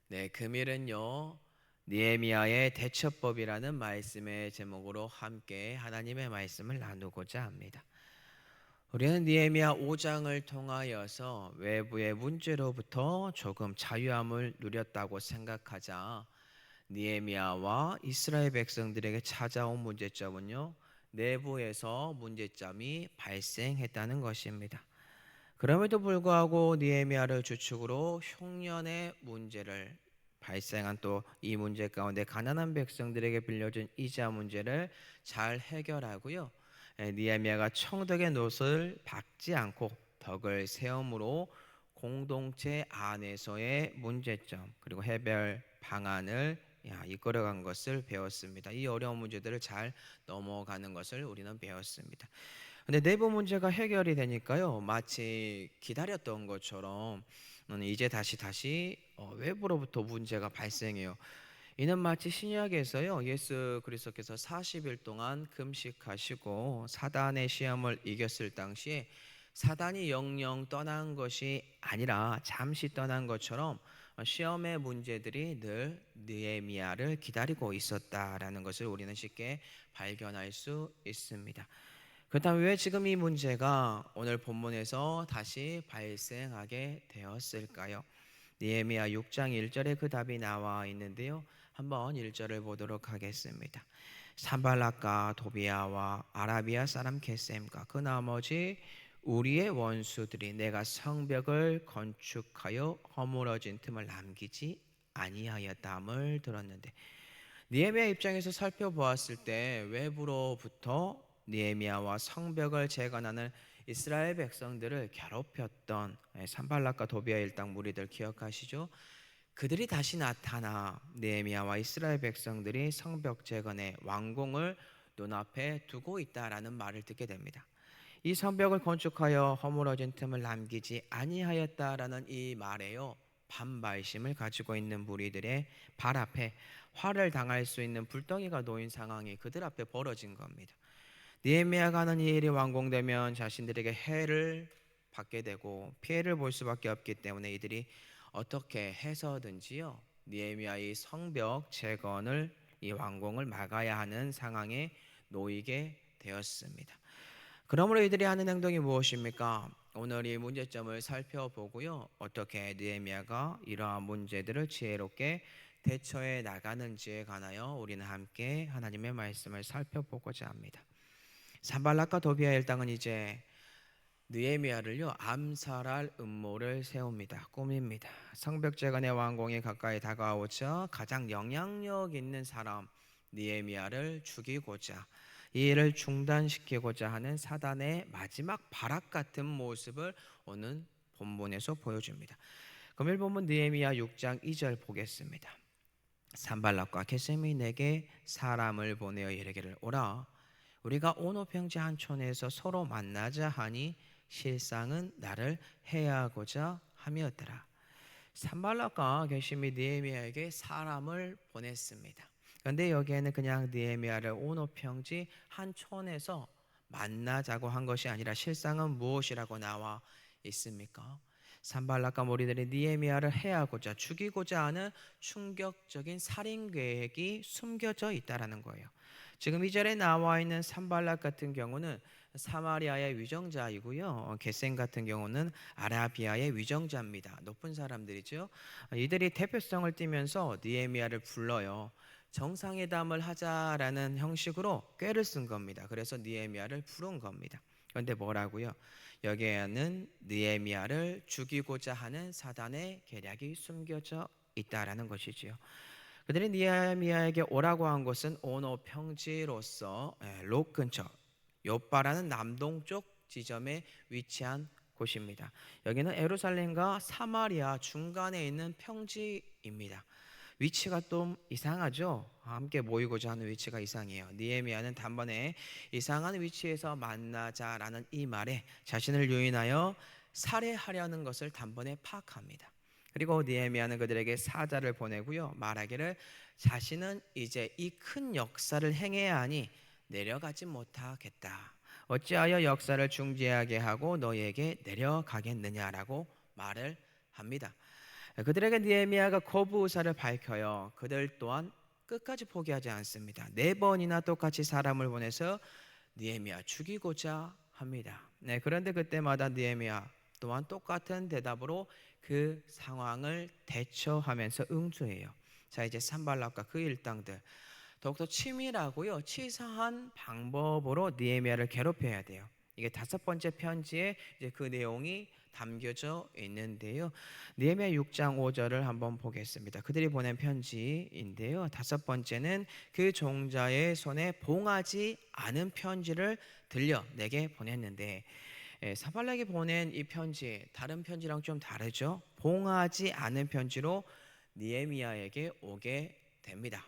네, 금일은요. 느헤미야의 대처법이라는 말씀의 제목으로 함께 하나님의 말씀을 나누고자 합니다. 우리는 느헤미야 5장을 통하여서 외부의 문제로부터 조금 자유함을 누렸다고 생각하자 느헤미야와 이스라엘 백성들에게 찾아온 문제점은요. 내부에서 문제점이 발생했다는 것입니다. 그럼에도 불구하고 느헤미야를 주축으로 흉년의 문제를 발생한 또 이 문제 가운데 가난한 백성들에게 빌려준 이자 문제를 잘 해결하고요. 느헤미야가 청덕의 놋을 박지 않고 덕을 세움으로 공동체 안에서의 문제점 그리고 해결 방안을 이끌어간 것을 배웠습니다. 이 어려운 문제들을 잘 넘어가는 것을 우리는 배웠습니다. 근데 내부 문제가 해결이 되니까요, 마치 기다렸던 것처럼 이제 다시 외부로부터 문제가 발생해요. 이는 마치 신약에서요, 예수 그리스도께서 40일 동안 금식하시고 사단의 시험을 이겼을 당시에 사단이 영영 떠난 것이 아니라 잠시 떠난 것처럼 시험의 문제들이 늘 느헤미야를 기다리고 있었다라는 것을 우리는 쉽게 발견할 수 있습니다. 그렇다면 왜 지금 이 문제가 오늘 본문에서 다시 발생하게 되었을까요? 느헤미야 6장 1절에 그 답이 나와 있는데요. 한번 1절을 보도록 하겠습니다. 산발락과 도비아와 아라비아 사람 게셈과 그 나머지 우리의 원수들이 내가 성벽을 건축하여 허물어진 틈을 남기지 아니하였다함을 들었는데, 느헤미야 입장에서 살펴보았을 때 외부로부터 느헤미야와 성벽을 재건하는 이스라엘 백성들을 괴롭혔던 산발락과 도비아 일당 무리들 기억하시죠? 그들이 다시 나타나 느헤미야와 이스라엘 백성들이 성벽 재건의 완공을 눈앞에 두고 있다라는 말을 듣게 됩니다. 이 성벽을 건축하여 허물어진 틈을 남기지 아니하였다라는 이 말에요, 반발심을 가지고 있는 무리들의 발 앞에 화를 당할 수 있는 불덩이가 놓인 상황이 그들 앞에 벌어진 겁니다. 느헤미야가 하는 이 일이 완공되면 자신들에게 해를 받게 되고 피해를 볼 수밖에 없기 때문에 이들이 어떻게 해서든지요, 느헤미야의 성벽 재건을 이 완공을 막아야 하는 상황에 놓이게 되었습니다. 그러므로 이들이 하는 행동이 무엇입니까? 오늘 이 문제점을 살펴보고요, 어떻게 느헤미야가 이러한 문제들을 지혜롭게 대처해 나가는지에 관하여 우리는 함께 하나님의 말씀을 살펴보고자 합니다. 산발락과 도비아 일당은 이제 느헤미야를요 암살할 음모를 세웁니다. 꾸밉니다. 성벽 재건의 완공이 가까이 다가오자 가장 영향력 있는 사람 느헤미야를 죽이고자, 이 일을 중단시키고자 하는 사단의 마지막 발악 같은 모습을 오늘 본문에서 보여줍니다. 금일 본문 느헤미야 6장 2절 보겠습니다. 산발락과 게셈이 내게 사람을 보내어 이르기를 오라 우리가 오노 평지 한 촌에서 서로 만나자 하니 실상은 나를 해하고자 함이었더라. 산발락과 게셈이 느헤미야에게 사람을 보냈습니다. 그런데 여기에는 그냥 느헤미야를 오노 평지 한 촌에서 만나자고 한 것이 아니라 실상은 무엇이라고 나와 있습니까? 산발락과 무리들이 느헤미야를 해하고자 죽이고자 하는 충격적인 살인 계획이 숨겨져 있다라는 거예요. 지금 이 절에 나와 있는 산발락 같은 경우는 사마리아의 위정자이고요. 게셈 같은 경우는 아라비아의 위정자입니다. 높은 사람들이죠. 이들이 대표성을 띠면서 느헤미야를 불러요. 정상회담을 하자라는 형식으로 꾀를 쓴 겁니다. 그래서 느헤미야를 부른 겁니다. 그런데 뭐라고요? 여기에는 느헤미야를 죽이고자 하는 사단의 계략이 숨겨져 있다라는 것이지요. 그들이 느헤미야에게 오라고 한 곳은 오노 평지로서 롯 근처 요바라는 남동쪽 지점에 위치한 곳입니다. 여기는 예루살렘과 사마리아 중간에 있는 평지입니다. 위치가 좀 이상하죠? 함께 모이고자 하는 위치가 이상해요. 느헤미야는 단번에 이상한 위치에서 만나자라는 이 말에 자신을 유인하여 살해하려는 것을 단번에 파악합니다. 그리고 느헤미야는 그들에게 사자를 보내고요, 말하기를 자신은 이제 이 큰 역사를 행해야 하니 내려가지 못하겠다. 어찌하여 역사를 중지하게 하고 너희에게 내려가겠느냐라고 말을 합니다. 그들에게 느헤미야가 거부 의사를 밝혀요. 그들 또한 끝까지 포기하지 않습니다. 4번이나 똑같이 사람을 보내서 느헤미야 죽이고자 합니다. 네, 그런데 그때마다 느헤미야 또한 똑같은 대답으로 그 상황을 대처하면서 응수해요. 자, 이제 산발락과 그 일당들 더욱더 치밀하고요 치사한 방법으로 느헤미야를 괴롭혀야 돼요. 이게 5번째 편지에 이제 그 내용이 담겨져 있는데요. 느헤미야 6장 5절을 한번 보겠습니다. 그들이 보낸 편지인데요. 5번째는 그 종자의 손에 봉하지 않은 편지를 들려 내게 보냈는데, 사발락이 보낸 이 편지 다른 편지랑 좀 다르죠. 봉하지 않은 편지로 느헤미야에게 오게 됩니다.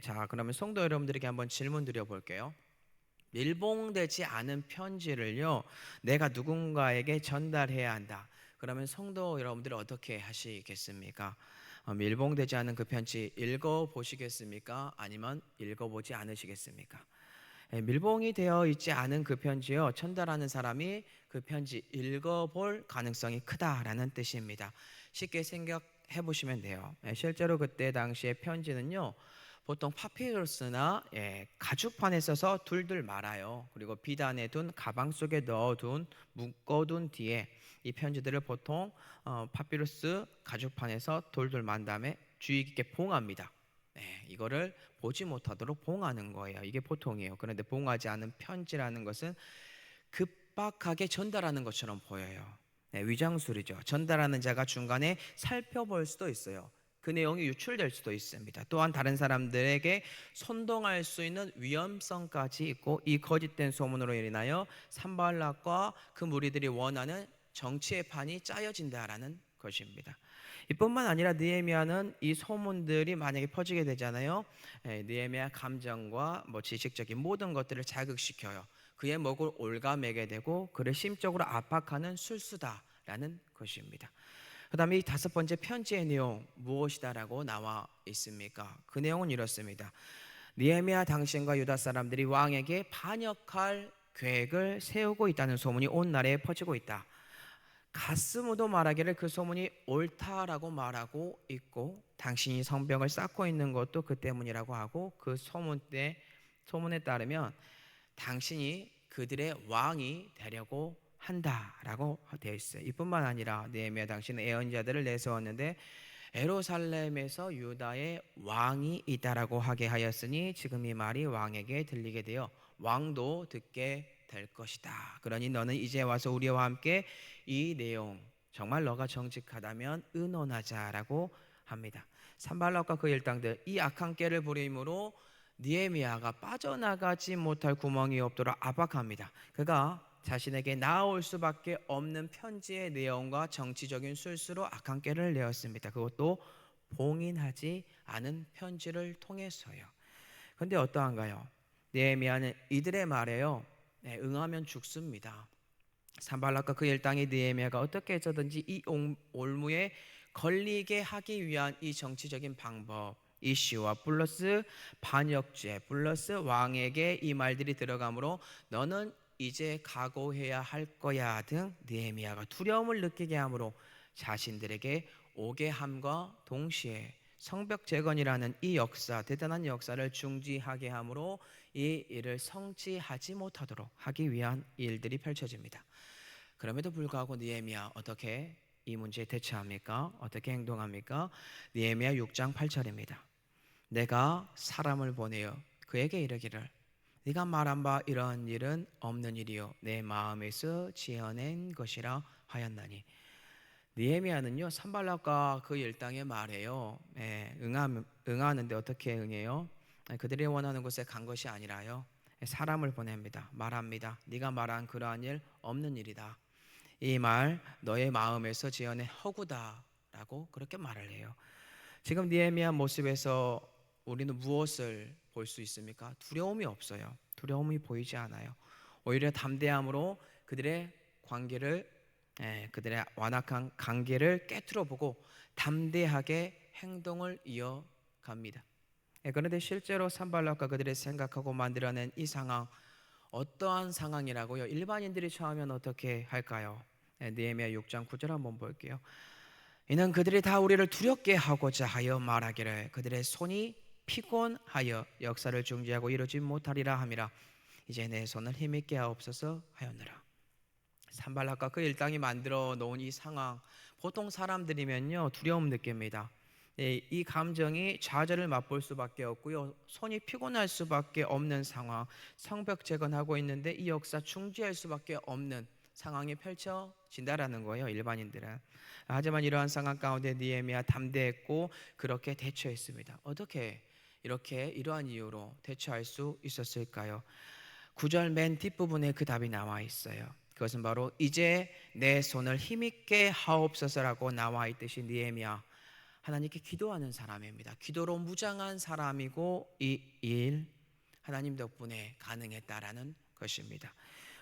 자, 그러면 성도 여러분들에게 한번 질문 드려볼게요. 밀봉되지 않은 편지를요 내가 누군가에게 전달해야 한다. 그러면 성도 여러분들이 어떻게 하시겠습니까? 밀봉되지 않은 그 편지 읽어보시겠습니까? 아니면 읽어보지 않으시겠습니까? 밀봉이 되어 있지 않은 그 편지요 전달하는 사람이 그 편지 읽어볼 가능성이 크다라는 뜻입니다. 쉽게 생각해 보시면 돼요. 실제로 그때 당시에 편지는요 보통 파피루스나 가죽판에 써서 둘둘 말아요. 그리고 비단에 둔 가방 속에 넣어둔 묶어둔 뒤에 이 편지들을 보통 파피루스 가죽판에서 돌돌 만 다음에 주의 깊게 봉합니다. 이거를 보지 못하도록 봉하는 거예요. 이게 보통이에요. 그런데 봉하지 않은 편지라는 것은 급박하게 전달하는 것처럼 보여요. 위장술이죠. 전달하는 자가 중간에 살펴볼 수도 있어요. 그 내용이 유출될 수도 있습니다. 또한 다른 사람들에게 선동할 수 있는 위험성까지 있고, 이 거짓된 소문으로 인하여 산발락과 그 무리들이 원하는 정치의 판이 짜여진다라는 것입니다. 이뿐만 아니라 느헤미야는 이 소문들이 만약에 퍼지게 되잖아요. 느헤미야 감정과 지식적인 모든 것들을 자극시켜요. 그의 목을 올가매게 되고 그를 심적으로 압박하는 술수다라는 것입니다. 그 다음에 이 5번째 편지의 내용 무엇이다라고 나와 있습니까? 그 내용은 이렇습니다. 느헤미야 당신과 유다 사람들이 왕에게 반역할 계획을 세우고 있다는 소문이 온 나라에 퍼지고 있다. 가스무도 말하기를 그 소문이 옳다라고 말하고 있고, 당신이 성벽을 쌓고 있는 것도 그 때문이라고 하고, 그 소문에 따르면 당신이 그들의 왕이 되려고 한다라고 되어 있어요. 이뿐만 아니라 느헤미야 당신은 예언자들을 내세웠는데 예루살렘에서 유다의 왕이 있다라고 하게 하였으니 지금 이 말이 왕에게 들리게 되어 왕도 듣게 될 것이다. 그러니 너는 이제 와서 우리와 함께 이 내용 정말 너가 정직하다면 의논하자라고 합니다. 산발락과 그 일당들 이 악한 꾀를 부림으로 느헤미야가 빠져나가지 못할 구멍이 없도록 압박합니다. 그가 자신에게 나아올 수밖에 없는 편지의 내용과 정치적인 술수로 악한 꾀를 내었습니다. 그것도 봉인하지 않은 편지를 통해서요. 그런데 어떠한가요? 느헤미야는 이들의 말에요 응하면 죽습니다. 산발락과 그 일당의 느헤미야가 어떻게 해서든지 이 올무에 걸리게 하기 위한 이 정치적인 방법, 이슈와 플러스 반역죄 플러스 왕에게 이 말들이 들어가므로 너는 이제 각오해야 할 거야 등 느헤미야가 두려움을 느끼게 하므로 자신들에게 오게 함과 동시에 성벽 재건이라는 이 역사, 대단한 역사를 중지하게 하므로 이 일을 성취하지 못하도록 하기 위한 일들이 펼쳐집니다. 그럼에도 불구하고 느헤미야 어떻게 이 문제에 대처합니까? 어떻게 행동합니까? 느헤미야 6장 8절입니다. 내가 사람을 보내어 그에게 이르기를 네가 말한 바 이러한 일은 없는 일이요 내 마음에서 지어낸 것이라 하였나니. 느헤미야는요 산발락과 그 일당의 말에요 응하는데 어떻게 응해요? 그들이 원하는 곳에 간 것이 아니라요 사람을 보냅니다. 말합니다. 네가 말한 그러한 일 없는 일이다. 이 말 너의 마음에서 지어낸 허구다라고 그렇게 말을 해요. 지금 느헤미야 모습에서 우리는 무엇을 볼 수 있습니까? 두려움이 없어요. 두려움이 보이지 않아요. 오히려 담대함으로 그들의 완악한 관계를 깨트려 보고 담대하게 행동을 이어갑니다. 그런데 실제로 산발락과 그들이 생각하고 만들어낸 이 상황 어떠한 상황이라고요? 일반인들이 처하면 어떻게 할까요? 느헤미야 6장 9절 한번 볼게요. 이는 그들이 다 우리를 두렵게 하고자 하여 말하기를 그들의 손이 피곤하여 역사를 중지하고 이루지 못하리라 함이라. 이제 내 손을 힘있게 하옵소서 하였느라. 산발락과 그 일당이 만들어 놓은 이 상황, 보통 사람들이면요 두려움 느낍니다. 이 감정이 좌절을 맛볼 수밖에 없고요, 손이 피곤할 수밖에 없는 상황, 성벽 재건하고 있는데 이 역사 중지할 수밖에 없는 상황이 펼쳐진다라는 거예요, 일반인들은. 하지만 이러한 상황 가운데 느헤미야 담대했고 그렇게 대처했습니다. 어떻게 이렇게 이러한 이유로 대처할 수 있었을까요? 9절 맨 뒷부분에 그 답이 나와 있어요. 그것은 바로 이제 내 손을 힘있게 하옵소서라고 나와 있듯이 느헤미야 하나님께 기도하는 사람입니다. 기도로 무장한 사람이고 이 일 하나님 덕분에 가능했다라는 것입니다.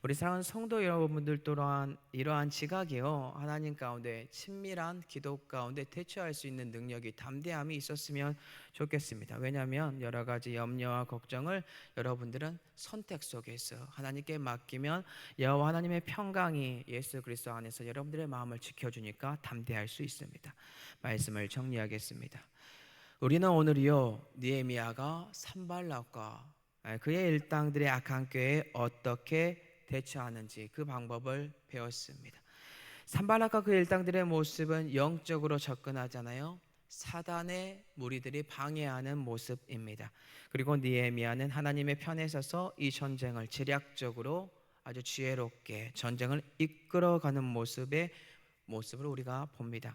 우리 사랑하는 성도 여러분들 또한 이러한 지각이요 하나님 가운데 친밀한 기도 가운데 대처할 수 있는 능력이, 담대함이 있었으면 좋겠습니다. 왜냐하면 여러 가지 염려와 걱정을 여러분들은 선택 속에서 하나님께 맡기면 여호와 하나님의 평강이 예수 그리스도 안에서 여러분들의 마음을 지켜주니까 담대할 수 있습니다. 말씀을 정리하겠습니다. 우리는 오늘이요 느헤미야가 산발락과 그의 일당들의 악한 꾀에 어떻게 대처하는지 그 방법을 배웠습니다. 산발락과 그 일당들의 모습은 영적으로 접근하잖아요. 사단의 무리들이 방해하는 모습입니다. 그리고 느헤미야는 하나님의 편에 서서 이 전쟁을 지략적으로 아주 지혜롭게 전쟁을 이끌어가는 모습을 우리가 봅니다.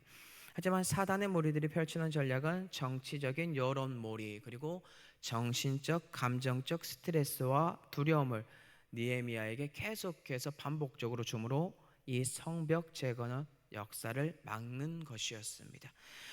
하지만 사단의 무리들이 펼치는 전략은 정치적인 여론몰이 그리고 정신적 감정적 스트레스와 두려움을 느헤미야에게 계속해서 반복적으로 주므로 이 성벽 재건의 역사를 막는 것이었습니다.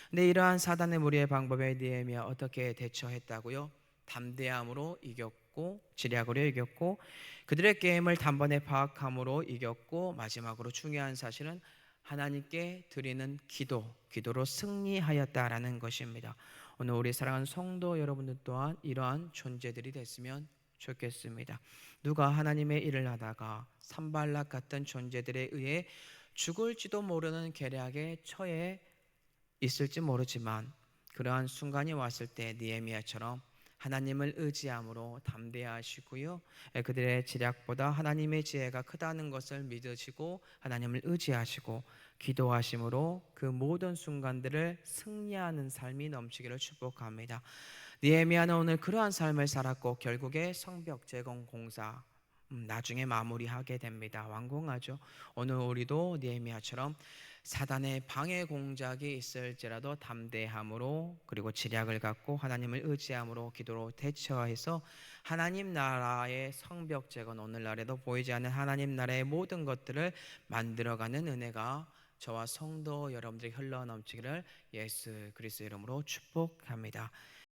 근데 이러한 사단의 무리의 방법에 느헤미야 어떻게 대처했다고요? 담대함으로 이겼고 지략으로 이겼고 그들의 게임을 단번에 파악함으로 이겼고 마지막으로 중요한 사실은 하나님께 드리는 기도로 승리하였다라는 것입니다. 오늘 우리 사랑하는 성도 여러분들 또한 이러한 존재들이 됐으면 좋겠습니다. 누가 하나님의 일을 하다가 산발락 같은 존재들에 의해 죽을지도 모르는 계략에 처해 있을지 모르지만 그러한 순간이 왔을 때 느헤미야처럼 하나님을 의지함으로 담대하시고요, 그들의 지략보다 하나님의 지혜가 크다는 것을 믿으시고 하나님을 의지하시고 기도하심으로 그 모든 순간들을 승리하는 삶이 넘치기를 축복합니다. 느헤미야는 오늘 그러한 삶을 살았고 결국에 성벽 재건 공사 나중에 마무리하게 됩니다. 완공하죠. 오늘 우리도 느헤미야처럼 사단의 방해 공작이 있을지라도 담대함으로 그리고 지략을 갖고 하나님을 의지함으로 기도로 대처해서 하나님 나라의 성벽 재건, 오늘날에도 보이지 않는 하나님 나라의 모든 것들을 만들어가는 은혜가 저와 성도 여러분들이 흘러넘치기를 예수 그리스도 이름으로 축복합니다.